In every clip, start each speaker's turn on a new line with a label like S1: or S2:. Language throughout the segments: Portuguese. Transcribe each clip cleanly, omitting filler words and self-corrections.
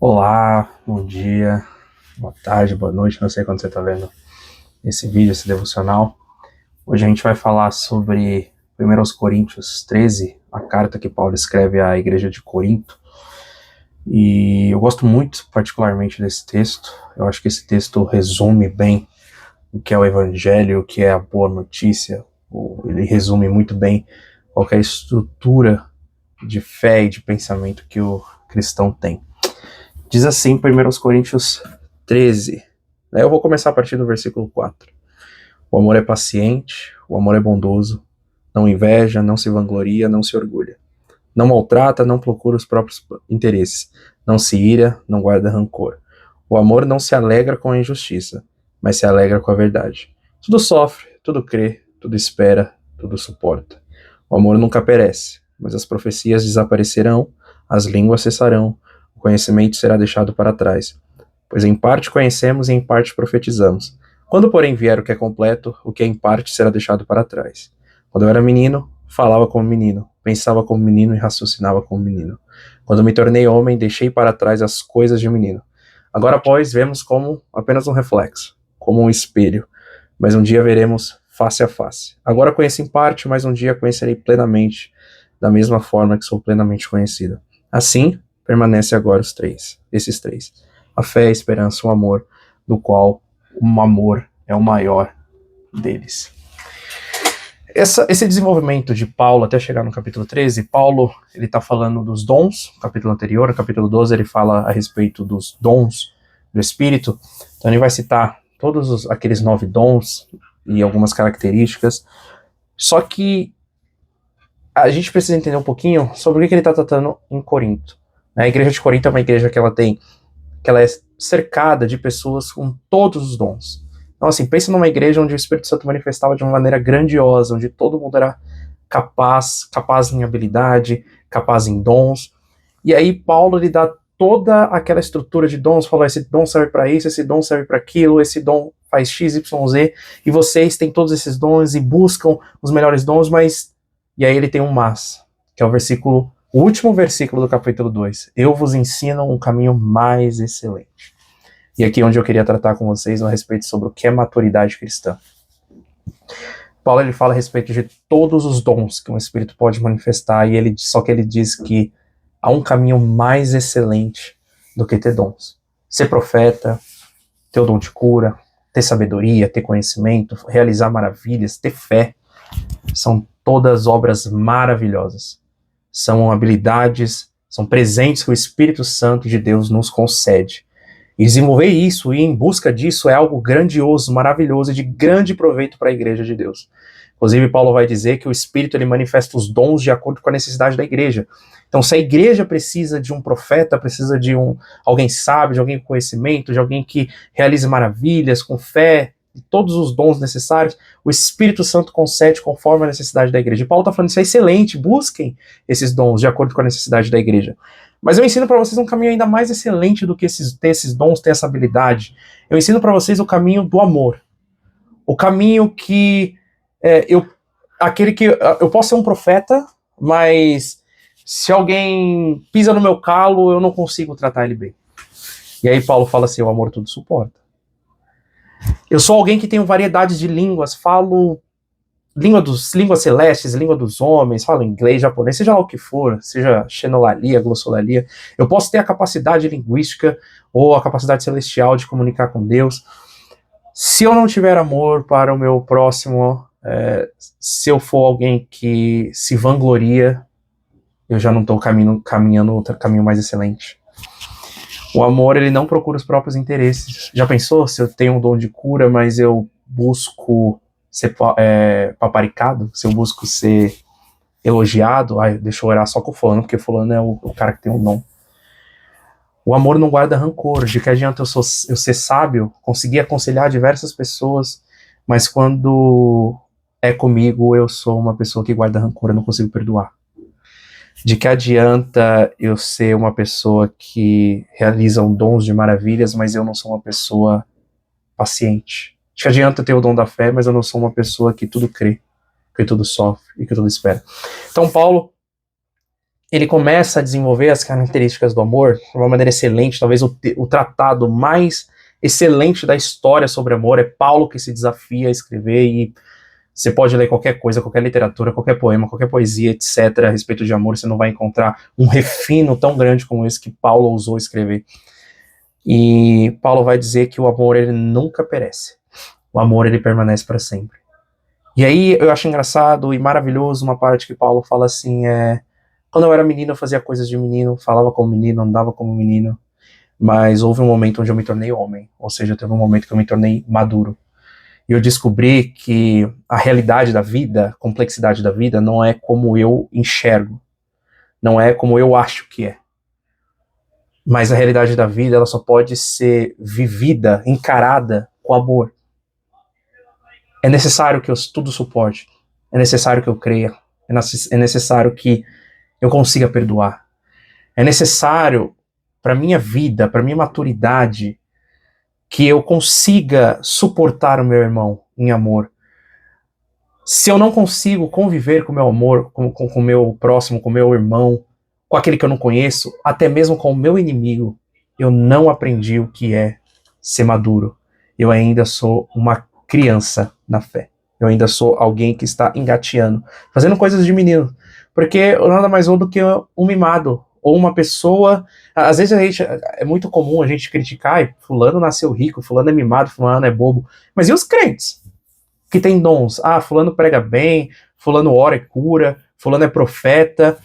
S1: Olá, bom dia, boa tarde, boa noite, não sei quando você está vendo esse vídeo, esse devocional. Hoje a gente vai falar sobre 1 Coríntios 13, a carta que Paulo escreve à igreja de Corinto. E eu gosto muito, particularmente, desse texto. Eu acho que esse texto resume bem o que é o evangelho, o que é a boa notícia. Ele resume muito bem qual que é a estrutura de fé e de pensamento que o cristão tem. Diz assim, 1 Coríntios 13. Eu vou começar a partir do versículo 4. O amor é paciente, o amor é bondoso, não inveja, não se vangloria, não se orgulha. Não maltrata, não procura os próprios interesses. Não se ira, não guarda rancor. O amor não se alegra com a injustiça, mas se alegra com a verdade. Tudo sofre, tudo crê, tudo espera, tudo suporta. O amor nunca perece, mas as profecias desaparecerão, as línguas cessarão, o conhecimento será deixado para trás. Pois em parte conhecemos e em parte profetizamos. Quando, porém, vier o que é completo, o que é em parte será deixado para trás. Quando eu era menino, falava como menino, pensava como menino e raciocinava como menino. Quando me tornei homem, deixei para trás as coisas de menino. Agora, pois, vemos como apenas um reflexo, como um espelho, mas um dia veremos face a face. Agora conheço em parte, mas um dia conhecerei plenamente, da mesma forma que sou plenamente conhecido. Assim, permanece agora esses três. A fé, a esperança, o amor, do qual o amor é o maior deles. Esse desenvolvimento de Paulo até chegar no capítulo 13, Paulo ele está falando dos dons, no capítulo anterior, no capítulo 12 ele fala a respeito dos dons do Espírito, então ele vai citar todos aqueles 9 dons e algumas características, só que a gente precisa entender um pouquinho sobre o que ele está tratando em Corinto. A igreja de Corinto é uma igreja que ela é cercada de pessoas com todos os dons. Então, assim, pensa numa igreja onde o Espírito Santo manifestava de uma maneira grandiosa, onde todo mundo era capaz em habilidade, capaz em dons. E aí Paulo lhe dá toda aquela estrutura de dons, fala, esse dom serve para isso, esse dom serve para aquilo, esse dom faz X, Y, Z, e vocês têm todos esses dons e buscam os melhores dons, mas... E aí ele tem um mas, que é o último versículo do capítulo 2. Eu vos ensino um caminho mais excelente. E aqui é onde eu queria tratar com vocês a respeito sobre o que é maturidade cristã. Paulo ele fala a respeito de todos os dons que um espírito pode manifestar, e só que ele diz que há um caminho mais excelente do que ter dons. Ser profeta, ter o dom de cura, ter sabedoria, ter conhecimento, realizar maravilhas, ter fé, são todas obras maravilhosas. São habilidades, são presentes que o Espírito Santo de Deus nos concede. E desenvolver isso e ir em busca disso é algo grandioso, maravilhoso e de grande proveito para a igreja de Deus. Inclusive, Paulo vai dizer que o Espírito ele manifesta os dons de acordo com a necessidade da igreja. Então, se a igreja precisa de um profeta, precisa de alguém sábio, de alguém com conhecimento, de alguém que realize maravilhas, com fé, e todos os dons necessários, o Espírito Santo concede conforme a necessidade da igreja. E Paulo está falando, isso é excelente, busquem esses dons de acordo com a necessidade da igreja. Mas eu ensino para vocês um caminho ainda mais excelente do que ter esses dons, ter essa habilidade. Eu ensino para vocês o caminho do amor. O caminho que eu posso ser um profeta, mas se alguém pisa no meu calo, eu não consigo tratar ele bem. E aí Paulo fala assim, o amor tudo suporta. Eu sou alguém que tem variedades de línguas, falo línguas celestes, língua dos homens, falo inglês, japonês, seja lá o que for, seja xenolalia, glossolalia, eu posso ter a capacidade linguística ou a capacidade celestial de comunicar com Deus. Se eu não tiver amor para o meu próximo, se eu for alguém que se vangloria, eu já não estou caminhando outro caminho mais excelente. O amor, ele não procura os próprios interesses. Já pensou se eu tenho um dom de cura, mas eu busco ser paparicado? Se eu busco ser elogiado? Deixa eu orar só com o fulano, porque fulano é o cara que tem um dom. O amor não guarda rancor. De que adianta eu ser sábio, conseguir aconselhar diversas pessoas, mas quando é comigo, eu sou uma pessoa que guarda rancor, eu não consigo perdoar. De que adianta eu ser uma pessoa que realiza dons de maravilhas, mas eu não sou uma pessoa paciente? De que adianta eu ter o dom da fé, mas eu não sou uma pessoa que tudo crê, que tudo sofre e que tudo espera? Então Paulo, ele começa a desenvolver as características do amor de uma maneira excelente. Talvez o tratado mais excelente da história sobre amor é Paulo que se desafia a escrever, e você pode ler qualquer coisa, qualquer literatura, qualquer poema, qualquer poesia, etc., a respeito de amor, você não vai encontrar um refino tão grande como esse que Paulo ousou escrever. E Paulo vai dizer que o amor, ele nunca perece. O amor, ele permanece para sempre. E aí eu acho engraçado e maravilhoso uma parte que Paulo fala assim, quando eu era menino eu fazia coisas de menino, falava como menino, andava como menino, mas houve um momento onde eu me tornei homem, ou seja, teve um momento que eu me tornei maduro. E eu descobri que a realidade da vida, a complexidade da vida, não é como eu enxergo, não é como eu acho que é. Mas a realidade da vida, ela só pode ser vivida, encarada com amor. É necessário que eu tudo suporte, é necessário que eu creia, é necessário que eu consiga perdoar. É necessário para minha vida, para minha maturidade, que eu consiga suportar o meu irmão em amor. Se eu não consigo conviver com o meu amor, com o meu próximo, com o meu irmão, com aquele que eu não conheço, até mesmo com o meu inimigo, eu não aprendi o que é ser maduro. Eu ainda sou uma criança na fé. Eu ainda sou alguém que está engateando, fazendo coisas de menino. Porque eu nada mais sou do que um mimado, ou uma pessoa... Às vezes é muito comum a gente criticar, fulano nasceu rico, fulano é mimado, fulano é bobo. Mas e os crentes que tem dons? Fulano prega bem, fulano ora e cura, fulano é profeta.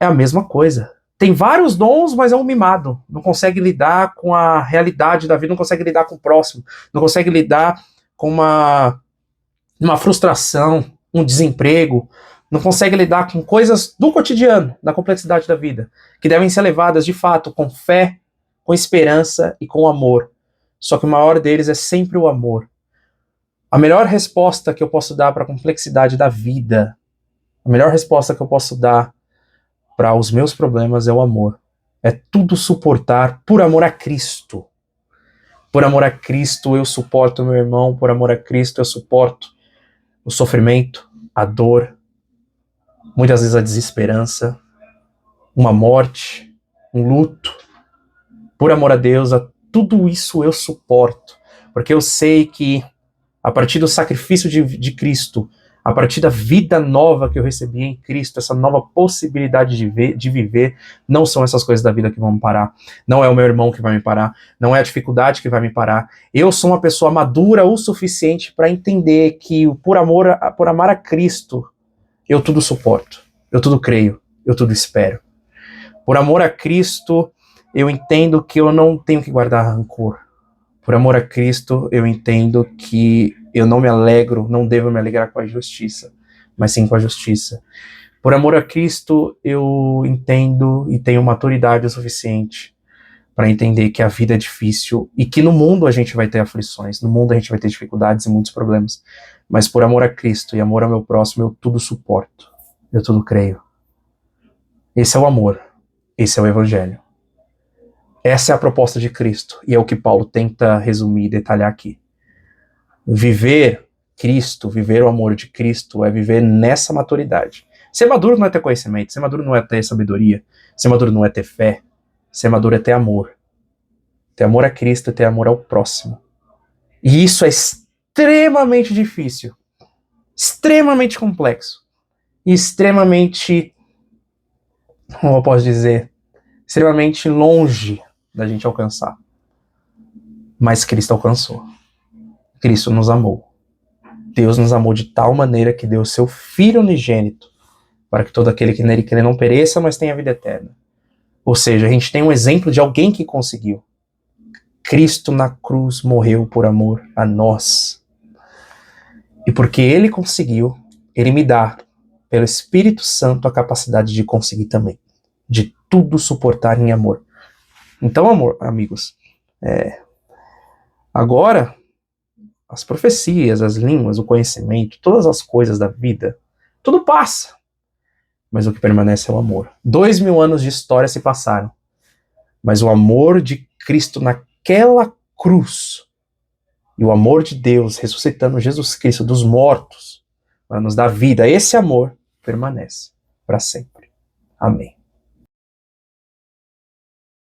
S1: É a mesma coisa. Tem vários dons, mas é um mimado. Não consegue lidar com a realidade da vida, não consegue lidar com o próximo, não consegue lidar com uma frustração, um desemprego, não consegue lidar com coisas do cotidiano, da complexidade da vida, que devem ser levadas de fato com fé, com esperança e com amor. Só que o maior deles é sempre o amor. A melhor resposta que eu posso dar para a complexidade da vida, a melhor resposta que eu posso dar para os meus problemas é o amor. É tudo suportar por amor a Cristo. Por amor a Cristo eu suporto o meu irmão, por amor a Cristo eu suporto o sofrimento, a dor, muitas vezes a desesperança, uma morte, um luto. Por amor a Deus, tudo isso eu suporto, porque eu sei que a partir do sacrifício de Cristo, a partir da vida nova que eu recebi em Cristo, essa nova possibilidade de viver, não são essas coisas da vida que vão me parar. Não é o meu irmão que vai me parar. Não é a dificuldade que vai me parar. Eu sou uma pessoa madura o suficiente para entender que por amar a Cristo, eu tudo suporto. Eu tudo creio. Eu tudo espero. Por amor a Cristo, eu entendo que eu não tenho que guardar rancor. Por amor a Cristo, eu entendo que eu não me alegro, não devo me alegrar com a injustiça, mas sim com a justiça. Por amor a Cristo, eu entendo e tenho maturidade o suficiente para entender que a vida é difícil e que no mundo a gente vai ter aflições, no mundo a gente vai ter dificuldades e muitos problemas. Mas por amor a Cristo e amor ao meu próximo, eu tudo suporto, eu tudo creio. Esse é o amor, esse é o Evangelho. Essa é a proposta de Cristo, e é o que Paulo tenta resumir e detalhar aqui. Viver Cristo, viver o amor de Cristo, é viver nessa maturidade. Ser maduro não é ter conhecimento, ser maduro não é ter sabedoria, ser maduro não é ter fé, ser maduro é ter amor. Ter amor a Cristo é ter amor ao próximo. E isso é extremamente difícil, extremamente complexo, e extremamente, como eu posso dizer, extremamente longe da gente alcançar. Mas Cristo alcançou. Cristo nos amou. Deus nos amou de tal maneira que deu o seu Filho unigênito para que todo aquele que nele crê não pereça, mas tenha vida eterna. Ou seja, a gente tem um exemplo de alguém que conseguiu. Cristo na cruz morreu por amor a nós. E porque ele conseguiu, ele me dá, pelo Espírito Santo, a capacidade de conseguir também. De tudo suportar em amor. Então, amor, amigos, agora, as profecias, as línguas, o conhecimento, todas as coisas da vida, tudo passa. Mas o que permanece é o amor. 2000 anos de história se passaram. Mas o amor de Cristo naquela cruz, e o amor de Deus ressuscitando Jesus Cristo dos mortos, para nos dar vida, esse amor permanece para sempre. Amém.